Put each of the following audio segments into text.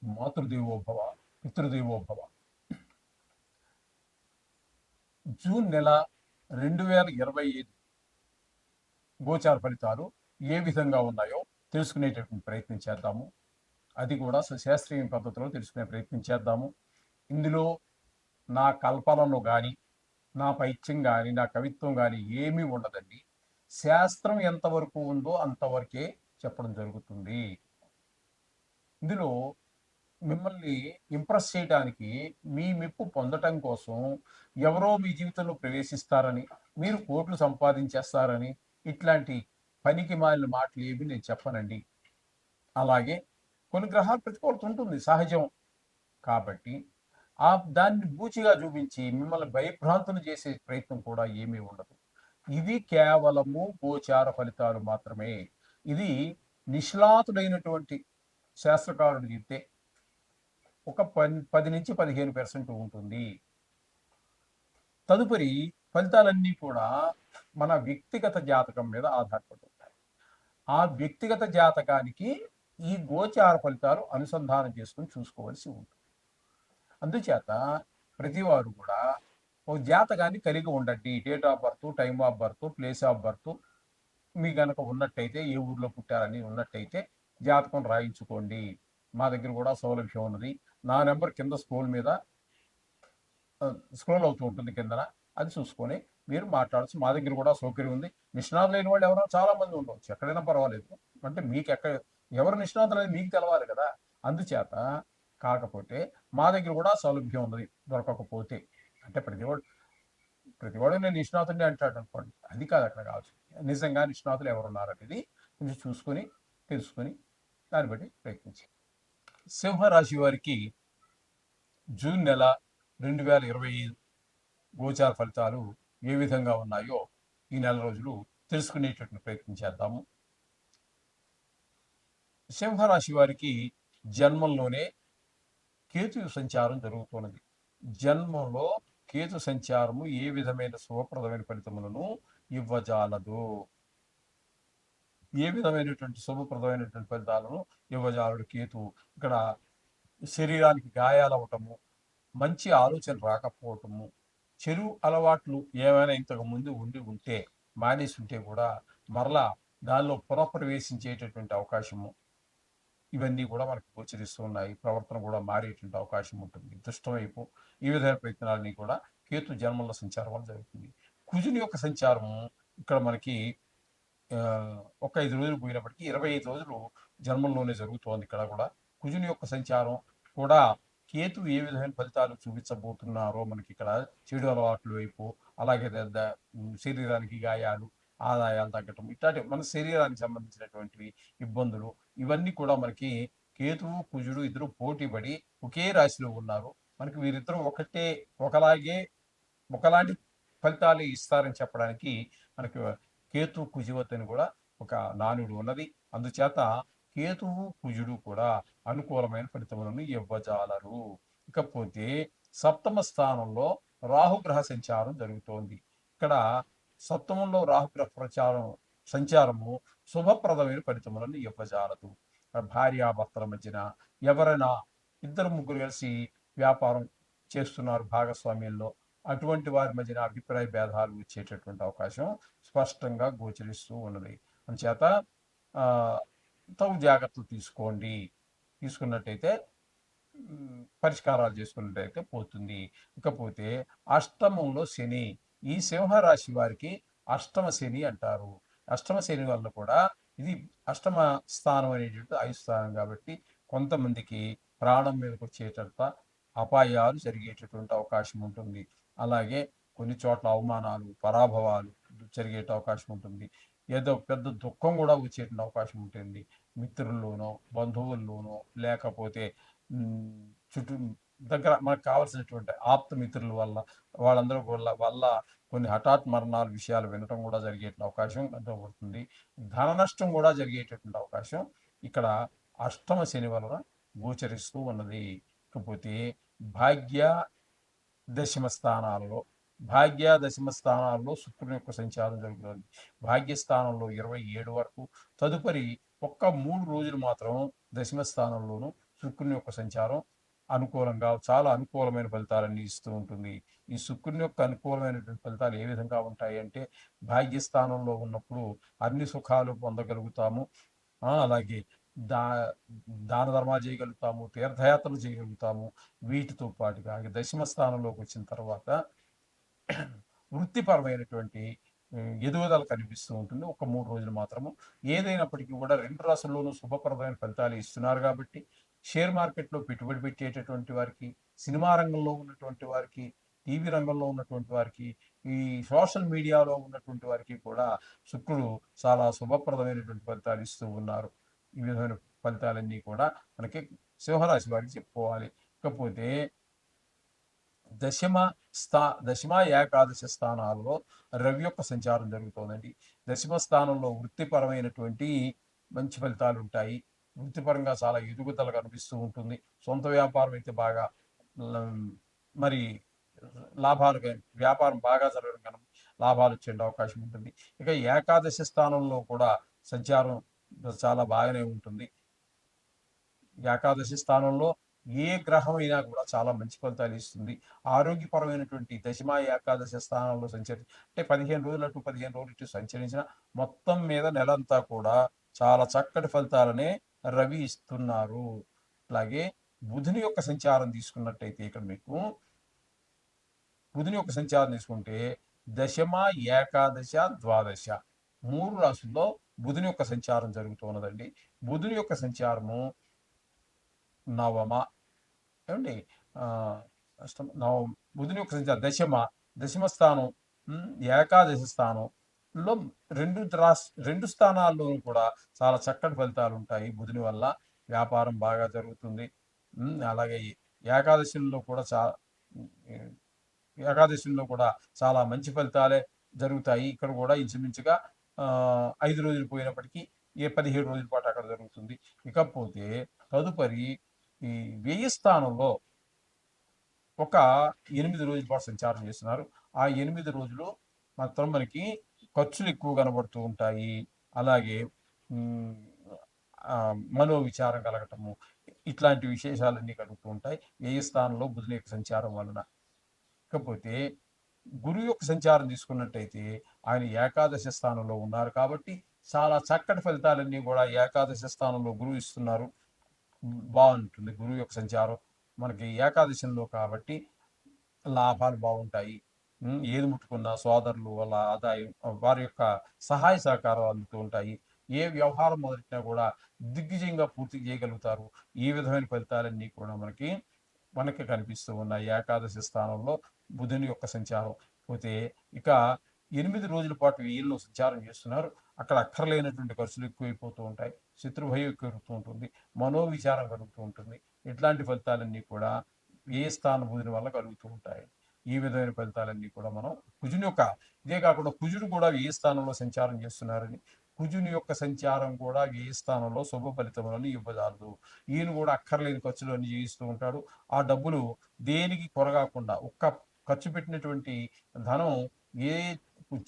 Matrudevobhava, పితృదేవోభవ. June నెల 2025 గోచార ఫలితాలు ఏ విధంగా ఉన్నాయో తెలుసుకునేటటువంటి ప్రయత్నం చేద్దాము. అది కూడా శాస్త్రీయ పద్ధతిలో తెలుసుకునే ప్రయత్నం చేద్దాము. ఇందులో నా కల్పనలో కానీ, నా పైత్యం కానీ, నా కవిత్వం కానీ ఏమీ ఉండదండి. శాస్త్రం ఎంతవరకు ఉందో అంతవరకే చెప్పడం జరుగుతుంది. ఇందులో మిమ్మల్ని ఇంప్రెస్ చేయడానికి, మీ మెప్పు పొందటం కోసం ఎవరో మీ జీవితంలో ప్రవేశిస్తారని, మీరు కోట్లు సంపాదించేస్తారని ఇట్లాంటి పనికి మాలిన మాటలు ఏవి నేను చెప్పనండి. అలాగే కొన్ని గ్రహాల ప్రతికూలత ఉంటుంది, సహజం. కాబట్టి దాన్ని బూచిగా చూపించి మిమ్మల్ని భయభ్రాంతులు చేసే ప్రయత్నం కూడా ఏమీ ఉండదు. ఇది కేవలము గోచార ఫలితాలు మాత్రమే. ఇది నిష్ణాతుడైనటువంటి శాస్త్రకారుడు చెప్తే ఒక 10 నుంచి 15% ఉంటుంది. తదుపరి ఫలితాలన్నీ కూడా మన వ్యక్తిగత జాతకం మీద ఆధారపడి ఉంటాయి. ఆ వ్యక్తిగత జాతకానికి ఈ గోచార ఫలితాలు అనుసంధానం చేసుకుని చూసుకోవాల్సి ఉంటుంది. అందుచేత ప్రతివారు కూడా ఒక జాతకాన్ని కలిగి ఉండండి. Date of birth, time of birth, place of birth మీ గనక ఉన్నట్టయితే, ఏ ఊర్లో పుట్టారని ఉన్నట్టయితే జాతకం రాయించుకోండి. మా దగ్గర కూడా సౌలభ్యం ఉన్నది. నా నెంబర్ కింద స్క్రోల్ అవుతూ ఉంటుంది కిందన. అది చూసుకొని మీరు మాట్లాడచ్చు. మా దగ్గర కూడా సౌకర్యం ఉంది. నిష్ణాతులు లేని వాళ్ళు ఎవరైనా చాలా మంది ఉండవచ్చు, ఎక్కడైనా పర్వాలేదు. అంటే మీకు ఎవరు నిష్ణాతులు అనేది మీకు తెలవాలి కదా. అందుచేత కాకపోతే మా దగ్గర కూడా సౌలభ్యం ఉన్నది. దొరకకపోతే అంటే ప్రతివాడు నేను నిష్ణాతుడిని అంటాడు అనుకోండి, అది కాదు అక్కడ కావచ్చు. నిజంగా నిష్ణాతులు ఎవరున్నారు అనేది కొంచెం చూసుకొని తెలుసుకొని దాన్ని బట్టి ప్రయత్నించాలి. సింహరాశి వారికి జూన్ నెల 2025 గోచార ఫలితాలు ఏ విధంగా ఉన్నాయో ఈ నెల రోజులు తెలుసుకునేటటువంటి ప్రయత్నం చేద్దాము. సింహరాశి వారికి జన్మంలోనే కేతు సంచారం జరుగుతున్నది. జన్మంలో కేతు సంచారము ఏ విధమైన శుభప్రదమైన ఫలితములను ఇవ్వజాలదు. ఏ విధమైనటువంటి శుభప్రదమైనటువంటి ఫలితాలను ఇవ్వజాలడు కేతు. ఇక్కడ శరీరానికి గాయాలవటము, మంచి ఆలోచన రాకపోవటము, చెడు అలవాట్లు ఏమైనా ఇంతకు ముందు ఉంటే మానేసి ఉంటే కూడా మరలా దానిలో పునఃప్రవేశించేటటువంటి అవకాశము, ఇవన్నీ కూడా మనకు గోచరిస్తూ ఉన్నాయి. ప్రవర్తన కూడా మారేటువంటి అవకాశం ఉంటుంది. దుష్టవైపు ఈ విధమైన ప్రయత్నాలన్నీ కూడా కేతు జన్మల సంచారం వల్ల జరుగుతుంది. కుజుని యొక్క సంచారం ఇక్కడ మనకి ఒక 5 రోజులు పోయినప్పటికీ 25 రోజులు జన్మంలోనే జరుగుతోంది. ఇక్కడ కూడా కుజుని యొక్క సంచారం కూడా కేతు ఏ విధమైన ఫలితాలు చూపించబోతున్నారో మనకి ఇక్కడ చెడు అలవాట్ల వైపు, అలాగే శరీరానికి గాయాలు, ఆదాయాలు తగ్గటం, ఇట్లాంటి మన శరీరానికి సంబంధించినటువంటి ఇబ్బందులు, ఇవన్నీ కూడా మనకి కేతువు కుజుడు ఇద్దరు పోటీ పడి ఒకే రాశిలో ఉన్నారు. మనకి వీరిద్దరూ ఒకలాంటి ఫలితాలు ఇస్తారని చెప్పడానికి మనకి కేతు కుజువత్ అని కూడా ఒక నానుడు ఉన్నది. అందుచేత కేతువు కుజుడు కూడా అనుకూలమైన ఫలితములను ఇవ్వజాలరు. ఇకపోతే సప్తమ స్థానంలో రాహుగ్రహ సంచారం జరుగుతోంది. ఇక్కడ సప్తమంలో రాహుగ్రహ సంచారము శుభప్రదమైన ఫలితములను ఇవ్వజాలదు. భార్యాభర్తల మధ్యన ఎవరైనా ఇద్దరు ముగ్గురు కలిసి వ్యాపారం చేస్తున్నారు భాగస్వామ్యంలో, అటువంటి వారి మధ్యన అభిప్రాయ భేదాలు వచ్చేటటువంటి అవకాశం స్పష్టంగా గోచరిస్తూ ఉన్నది. అందుచేత తగు జాగ్రత్తలు తీసుకున్నట్టయితే పరిష్కారాలు చేసుకున్నట్టయితే పోతుంది. ఇకపోతే అష్టమంలో శని. ఈ సింహరాశి వారికి అష్టమ శని అంటారు. అష్టమ శని వల్ల కూడా ఇది అష్టమ స్థానం అనేటువంటి 5 స్థానం కాబట్టి కొంతమందికి ప్రాణం మీదకి వచ్చేటంత అపాయాలు జరిగేటటువంటి అవకాశం ఉంటుంది. అలాగే కొన్ని చోట్ల అవమానాలు, పరాభవాలు జరిగే అవకాశం ఉంటుంది. ఏదో పెద్ద దుఃఖం కూడా వచ్చేటువంటి అవకాశం ఉంటుంది. మిత్రుల్లోనో, బంధువుల్లోనో, లేకపోతే చుట్టూ దగ్గర మనకు కావాల్సినటువంటి ఆప్త మిత్రుల వల్ల, వాళ్ళందరూ వల్ల కొన్ని హఠాత్ మరణాల విషయాలు వినటం కూడా జరిగేటువంటి అవకాశం కనబడుతుంది. ధన నష్టం కూడా జరిగేటటువంటి అవకాశం ఇక్కడ అష్టమ శని వలన గోచరిస్తూ ఉన్నది. ఇకపోతే భాగ్య దశమ స్థానాలలో శుక్రుని యొక్క సంచారం జరుగుతుంది. భాగ్యస్థానంలో 27 వరకు, తదుపరి ఒక్క 3 రోజులు మాత్రం దశమ స్థానంలోను శుక్రుని యొక్క సంచారం అనుకూలంగా చాలా అనుకూలమైన ఫలితాలన్నీ ఇస్తూ ఉంటుంది. ఈ శుక్రుని యొక్క అనుకూలమైనటువంటి ఫలితాలు ఏ విధంగా ఉంటాయి అంటే, భాగ్యస్థానంలో ఉన్నప్పుడు అన్ని సుఖాలు పొందగలుగుతాము. అలాగే దా దాన ధర్మాలు చేయగలుగుతాము, తీర్థయాత్రలు చేయగలుగుతాము. వీటితో పాటుగా దశమ స్థానంలోకి వచ్చిన తర్వాత వృత్తిపరమైనటువంటి ఎదుగుదల కనిపిస్తూ ఉంటుంది. ఒక 3 రోజులు మాత్రము. ఏదైనప్పటికీ కూడా 2 రాసుల్లోనూ శుభప్రదమైన ఫలితాలు ఇస్తున్నారు కాబట్టి, షేర్ మార్కెట్‌లో పెట్టుబడి పెట్టేటటువంటి వారికి, సినిమా రంగంలో ఉన్నటువంటి వారికి, టీవీ రంగంలో ఉన్నటువంటి వారికి, ఈ సోషల్ మీడియాలో ఉన్నటువంటి వారికి కూడా శుక్రుడు చాలా శుభప్రదమైనటువంటి ఫలితాలు ఇస్తూ ఉన్నారు. ఈ విధమైన ఫలితాలన్నీ కూడా మనకి సింహరాశి వారికి చెప్పుకోవాలి. ఇకపోతే దశమ దశమ, ఏకాదశ స్థానాల్లో రవి యొక్క సంచారం జరుగుతోందండి. దశమ స్థానంలో వృత్తిపరమైనటువంటి మంచి ఫలితాలు ఉంటాయి. వృత్తిపరంగా చాలా ఎదుగుదల కనిపిస్తూ ఉంటుంది. సొంత వ్యాపారం అయితే బాగా మరి లాభాలు వ్యాపారం బాగా జరగడం కనుక లాభాలు వచ్చే అవకాశం ఉంటుంది. ఇక ఏకాదశి స్థానంలో కూడా సంచారం చాలా బాగానే ఉంటుంది. ఏకాదశి స్థానంలో ఏ గ్రహం అయినా కూడా చాలా మంచి ఫలితాలు ఇస్తుంది. ఆరోగ్యపరమైనటువంటి దశమ, ఏకాదశి స్థానంలో అంటే 15 రోజులు అటు 15 రోజులు ఇటు సంచరించిన మొత్తం మీద నెలంతా కూడా చాలా చక్కటి ఫలితాలనే రవి ఇస్తున్నారు. అలాగే బుధుని యొక్క సంచారం తీసుకున్నట్టయితే ఇక్కడ మీకు బుధుని యొక్క సంచారం తీసుకుంటే దశమ, ఏకాదశ, ద్వాదశ 3 రాశుల్లో బుధుని యొక్క సంచారం జరుగుతున్నదండి. బుధుని యొక్క సంచారము నవమ ఏమండి నవమ బుధుని యొక్క సంచారం దశమ స్థానం, ఏకాదశి స్థానంలో రెండు స్థానాల్లోనూ కూడా చాలా చక్కటి ఫలితాలు ఉంటాయి. బుధుని వల్ల వ్యాపారం బాగా జరుగుతుంది. అలాగే ఏకాదశిలో కూడా ఏకాదశిలో కూడా చాలా మంచి ఫలితాలే జరుగుతాయి. ఇక్కడ కూడా ఇంచుమించుగా 5 రోజులు పోయినప్పటికీ 17 రోజుల పాటు అక్కడ జరుగుతుంది. ఇకపోతే తదుపరి ఈ వ్యయ స్థానంలో ఒక 8 రోజుల పాటు సంచారం చేస్తున్నారు. ఆ 8 రోజులు మాత్రం మనకి ఖర్చులు ఎక్కువ కనబడుతూ ఉంటాయి. అలాగే మనోవిచారం కలగటము ఇట్లాంటి విశేషాలన్నీ కలుగుతూ ఉంటాయి వ్యయ స్థానంలో బుధుని యొక్క సంచారం వలన. ఇకపోతే గురువు యొక్క సంచారం తీసుకున్నట్టయితే ఆయన ఏకాదశి స్థానంలో ఉన్నారు కాబట్టి చాలా చక్కటి ఫలితాలన్నీ కూడా ఏకాదశి స్థానంలో గురువు ఇస్తున్నారు. బాగుంటుంది గురువు యొక్క సంచారం మనకి ఏకాదశిలో కాబట్టి లాభాలు బాగుంటాయి. ఏది ముట్టుకున్న సోదరులు వాళ్ళ ఆదాయం వారి యొక్క సహాయ సహకారాలు అందుతూ ఉంటాయి. ఏ వ్యవహారం మొదలెట్టినా కూడా దిగ్విజయంగా పూర్తి చేయగలుగుతారు. ఈ విధమైన ఫలితాలన్నీ కూడా మనకి కనిపిస్తూ ఉన్నాయి ఏకాదశి స్థానంలో బుధుని యొక్క సంచారం. పోతే ఇక 8 రోజుల పాటు వీళ్ళు సంచారం చేస్తున్నారు. అక్కడ అక్కర్లేనటువంటి ఖర్చులు ఎక్కువైపోతూ ఉంటాయి. శత్రుభయం ఎక్కువవుతూ ఉంటుంది. మనోవిచారం కలుగుతూ ఉంటుంది. ఇట్లాంటి ఫలితాలన్నీ కూడా ఏ స్థాన బుధుని వల్ల కలుగుతూ ఉంటాయి. ఈ విధమైన ఫలితాలన్నీ కూడా మనం కుజుని యొక్క ఇదే కాకుండా కుజుడు కూడా ఏ స్థానంలో సంచారం చేస్తున్నారని కుజుని యొక్క సంచారం కూడా వ్యయ స్థానంలో శుభ ఫలితములను ఇవ్వజాలదు. ఈయన కూడా అక్కర్లేని ఖర్చులు అన్ని చేయిస్తూ ఉంటాడు. ఆ డబ్బులు దేనికి కొరగాకుండా ఖర్చు పెట్టినటువంటి ధనం ఏ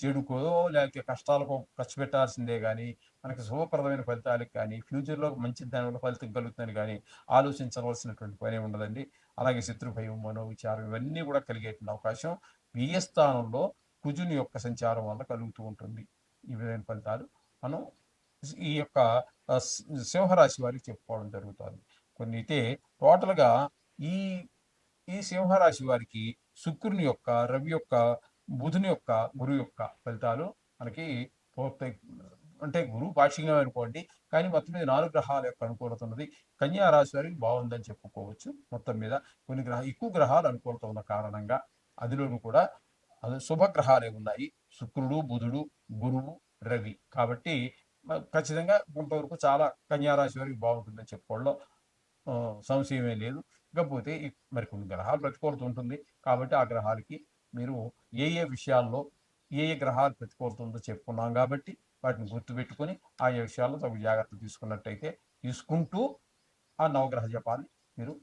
చెడుకో లేకపోతే కష్టాలకో ఖర్చు పెట్టాల్సిందే కానీ మనకి శుభప్రదమైన ఫలితాలకు కానీ ఫ్యూచర్లో మంచి దానివల్ల ఫలితం కలుగుతుందని కానీ ఆలోచించవలసినటువంటి పని ఉండదండి. అలాగే శత్రుభయం మనోవిచారం ఇవన్నీ కూడా కలిగేటువంటి అవకాశం వ్యయ స్థానంలో కుజుని యొక్క సంచారం వల్ల కలుగుతూ ఉంటుంది. ఈ విధమైన ఫలితాలు మనం ఈ యొక్క సింహరాశి వారికి చెప్పుకోవడం జరుగుతుంది. కొన్ని అయితే టోటల్గా ఈ ఈ సింహరాశి వారికి శుక్రుని యొక్క, రవి యొక్క, బుధుని యొక్క, గురువు యొక్క ఫలితాలు మనకి పూర్తి అంటే గురువు పాక్షికంగా అనుకోండి కానీ మొత్తం మీద 4 గ్రహాల యొక్క అనుకూలత ఉన్నది. కన్యా రాశి వారికి బాగుందని చెప్పుకోవచ్చు. మొత్తం మీద ఎక్కువ గ్రహాలు అనుకూలత ఉన్న కారణంగా అందులోనూ కూడా శుభగ్రహాలే ఉన్నాయి. శుక్రుడు, బుధుడు, గురువు, రవి కాబట్టి ఖచ్చితంగా కొంతవరకు చాలా కన్యారాశి వారికి బాగుంటుందని చెప్పుకోవడంలో సంశయమే లేదు. ఇకపోతే మరి కొన్ని గ్రహాలు ప్రతికూలత ఉంటుంది కాబట్టి ఆ గ్రహాలకి మీరు ఏ విషయాల్లో ఏ గ్రహాలు ప్రతికూలత ఉందో చెప్పుకున్నాం కాబట్టి వాటిని గుర్తుపెట్టుకొని ఆయా విషయాల్లో తగు జాగ్రత్తలు తీసుకుంటూ ఆ నవగ్రహ జపాన్ని మీరు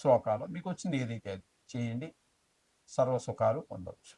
శ్లోకాలు మీకు వచ్చింది ఏదైతే చేయండి. సర్వసుఖాలు పొందవచ్చు.